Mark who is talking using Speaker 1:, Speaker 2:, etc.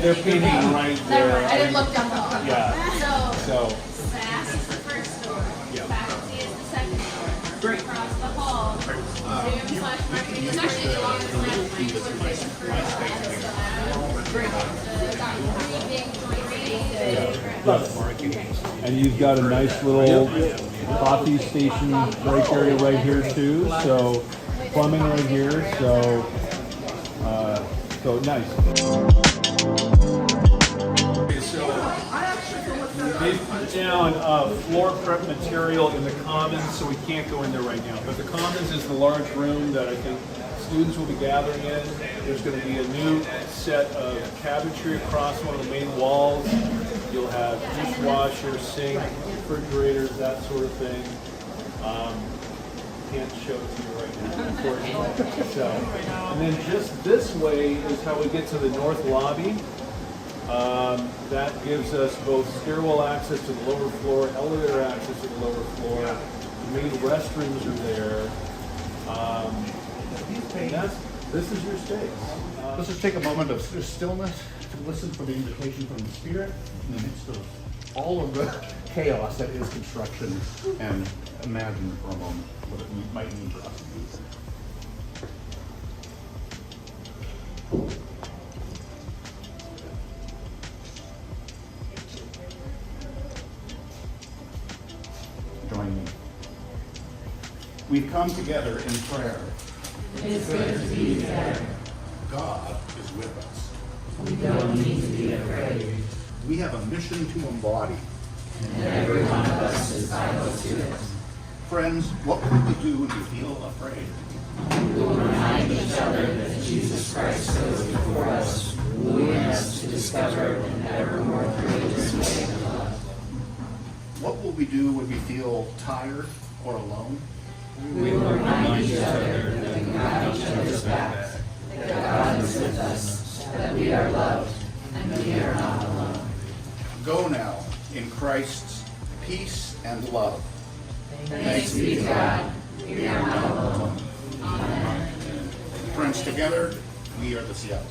Speaker 1: they're painting right
Speaker 2: Never
Speaker 1: there.
Speaker 2: mind, I didn't look down the hall.
Speaker 1: Yeah. So,
Speaker 3: SAS is the first door.
Speaker 1: Yeah.
Speaker 3: Faculty is the second door.
Speaker 1: Great.
Speaker 3: Across the hall, Zoom/marketing is actually the longest line for utilization for
Speaker 4: And you've got a nice little coffee station break area right here too. So plumbing right here. So nice.
Speaker 1: okay, so they've put down floor prep material in the commons, so we can't go in there right now. But the commons is the large room that I think students will be gathering in. There's going to be a new set of cabinetry across one of the main walls. You'll have dishwasher, sink, refrigerators, that sort of thing. Can't show it to you right now, unfortunately. So, and then just this way is how we get to the north lobby. That gives us both stairwell access to the lower floor, elevator access to the lower floor. The main restrooms are there. This is your space.
Speaker 5: Let's just take a moment of stillness to listen for the invitation from the Spirit in the midst of all of the chaos that is construction, and imagine for a moment what it might mean for us. Join me. We've come together in prayer.
Speaker 6: It's good to be together.
Speaker 5: God is with us.
Speaker 6: We don't need to be afraid.
Speaker 5: We have a mission to embody.
Speaker 6: And every one of us is vital to it.
Speaker 5: Friends, what will we do when we feel afraid?
Speaker 6: We will remind each other that Jesus Christ goes before us, wooing us to discover an ever more courageous way of love.
Speaker 5: What will we do when we feel tired or alone?
Speaker 6: We will remind each other that we have each other's backs, that God is with us, that we are loved, and we are not alone.
Speaker 5: Go now in Christ's peace and love.
Speaker 6: Thanks be to God, we are not alone. Amen.
Speaker 5: Friends, together, we are the Seattle.